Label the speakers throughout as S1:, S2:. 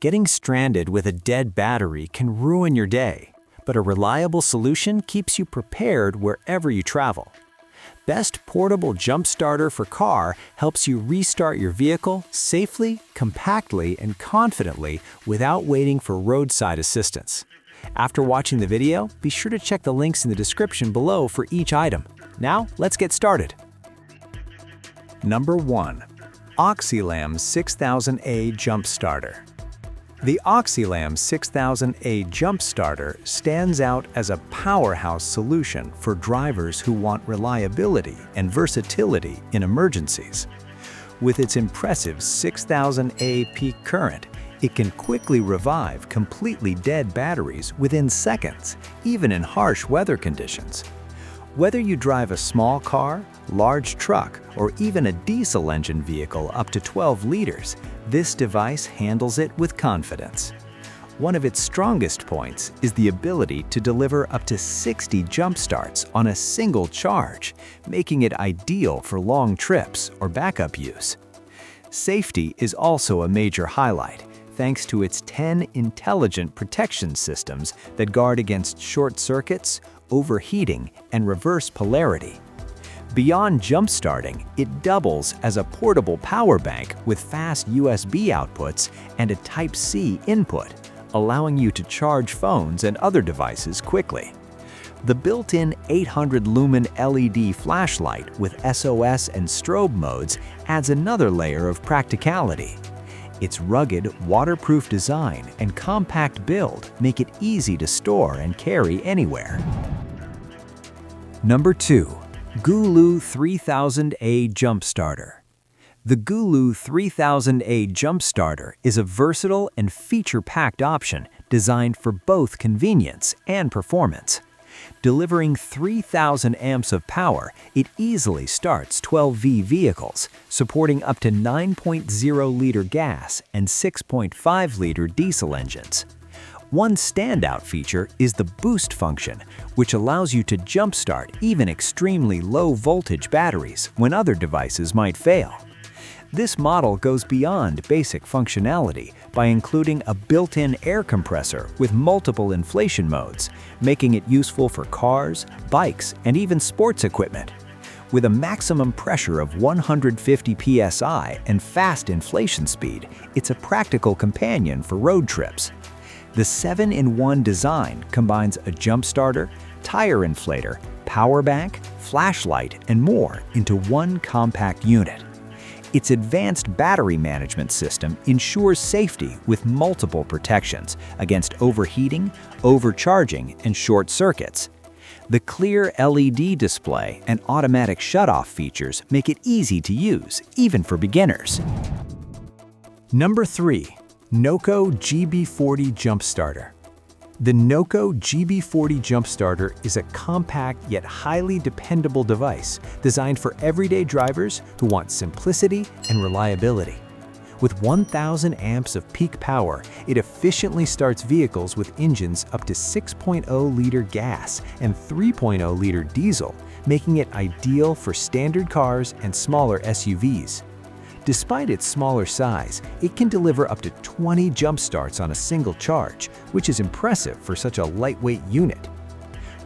S1: Getting stranded with a dead battery can ruin your day, but a reliable solution keeps you prepared wherever you travel. Best Portable Jump Starter for Car helps you restart your vehicle safely, compactly, and confidently without waiting for roadside assistance. After watching the video, be sure to check the links in the description below for each item. Now, let's get started. Number 1. OXILAM 6000A Jump Starter. The OXILAM 6000A Jump Starter stands out as a powerhouse solution for drivers who want reliability and versatility in emergencies. With its impressive 6000A peak current, it can quickly revive completely dead batteries within seconds, even in harsh weather conditions. Whether you drive a small car, large truck, or even a diesel engine vehicle up to 12 liters, this device handles it with confidence. One of its strongest points is the ability to deliver up to 60 jump starts on a single charge, making it ideal for long trips or backup use. Safety is also a major highlight, thanks to its 10 intelligent protection systems that guard against short circuits, overheating, and reverse polarity. Beyond jump starting, it doubles as a portable power bank with fast USB outputs and a Type-C input, allowing you to charge phones and other devices quickly. The built-in 800-lumen LED flashlight with SOS and strobe modes adds another layer of practicality. Its rugged, waterproof design and compact build make it easy to store and carry anywhere. Number 2. GOOLOO 3000A Jump Starter. The GOOLOO 3000A Jump Starter is a versatile and feature-packed option designed for both convenience and performance. Delivering 3,000 amps of power, it easily starts 12V vehicles, supporting up to 9.0-liter gas and 6.5-liter diesel engines. One standout feature is the boost function, which allows you to jumpstart even extremely low-voltage batteries when other devices might fail. This model goes beyond basic functionality by including a built-in air compressor with multiple inflation modes, making it useful for cars, bikes, and even sports equipment. With a maximum pressure of 150 psi and fast inflation speed, it's a practical companion for road trips. The 7-in-1 design combines a jump starter, tire inflator, power bank, flashlight, and more into one compact unit. Its advanced battery management system ensures safety with multiple protections against overheating, overcharging, and short circuits. The clear LED display and automatic shutoff features make it easy to use, even for beginners. Number 3. NOCO GB40 Jump Starter. The NOCO GB40 Jump Starter is a compact yet highly dependable device designed for everyday drivers who want simplicity and reliability. With 1,000 amps of peak power, it efficiently starts vehicles with engines up to 6.0-liter gas and 3.0-liter diesel, making it ideal for standard cars and smaller SUVs. Despite its smaller size, it can deliver up to 20 jump starts on a single charge, which is impressive for such a lightweight unit.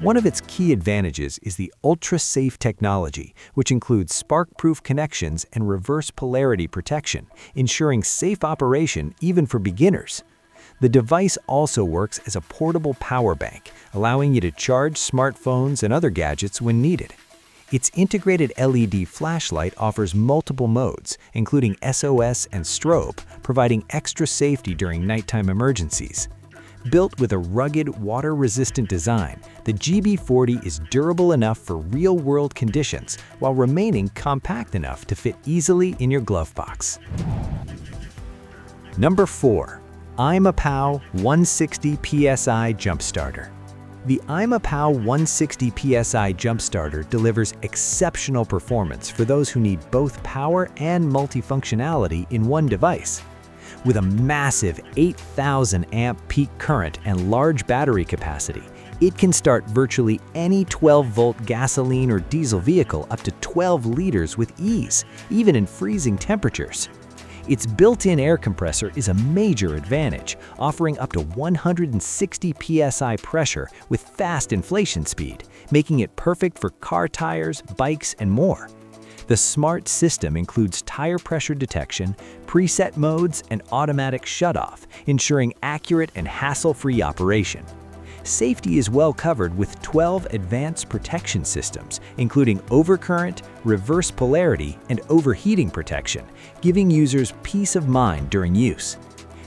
S1: One of its key advantages is the ultra-safe technology, which includes spark-proof connections and reverse polarity protection, ensuring safe operation even for beginners. The device also works as a portable power bank, allowing you to charge smartphones and other gadgets when needed. Its integrated LED flashlight offers multiple modes, including SOS and strobe, providing extra safety during nighttime emergencies. Built with a rugged, water-resistant design, the GB40 is durable enough for real-world conditions while remaining compact enough to fit easily in your glove box. Number 4. AIMAPOW 160 PSI Jump Starter. The AIMAPOW 160 PSI Jump Starter delivers exceptional performance for those who need both power and multifunctionality in one device. With a massive 8,000 amp peak current and large battery capacity, it can start virtually any 12-volt gasoline or diesel vehicle up to 12 liters with ease, even in freezing temperatures. Its built-in air compressor is a major advantage, offering up to 160 psi pressure with fast inflation speed, making it perfect for car tires, bikes, and more. The smart system includes tire pressure detection, preset modes, and automatic shutoff, ensuring accurate and hassle-free operation. Safety is well covered with 12 advanced protection systems, including overcurrent, reverse polarity, and overheating protection, giving users peace of mind during use.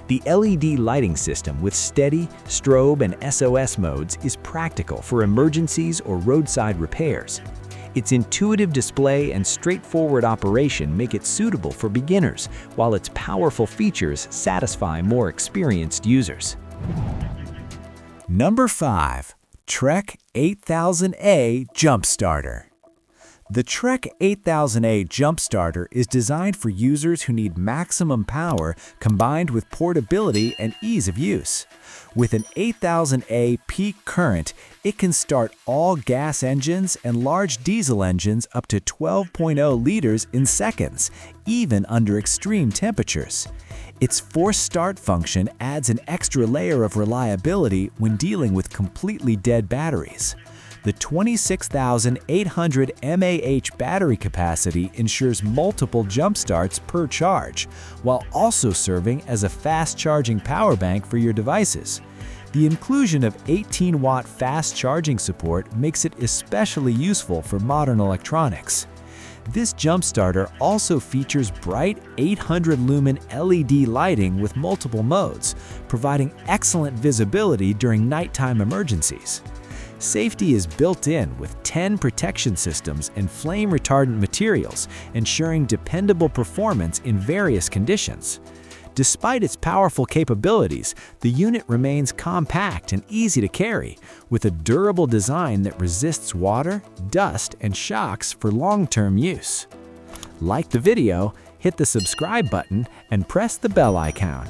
S1: The LED lighting system with steady, strobe, and SOS modes is practical for emergencies or roadside repairs. Its intuitive display and straightforward operation make it suitable for beginners, while its powerful features satisfy more experienced users.
S2: Number 5. TREK 8000A Jump Starter. The TREK 8000A Jump Starter is designed for users who need maximum power combined with portability and ease of use. With an 8000A peak current, it can start all gas engines and large diesel engines up to 12.0 liters in seconds, even under extreme temperatures. Its force start function adds an extra layer of reliability when dealing with completely dead batteries. The 26,800 mAh battery capacity ensures multiple jump starts per charge, while also serving as a fast-charging power bank for your devices. The inclusion of 18-watt fast charging support makes it especially useful for modern electronics. This jump starter also features bright 800-lumen LED lighting with multiple modes, providing excellent visibility during nighttime emergencies. Safety is built in with 10 protection systems and flame-retardant materials, ensuring dependable performance in various conditions. Despite its powerful capabilities, the unit remains compact and easy to carry, with a durable design that resists water, dust, and shocks for long-term use. Like the video, hit the subscribe button, and press the bell icon.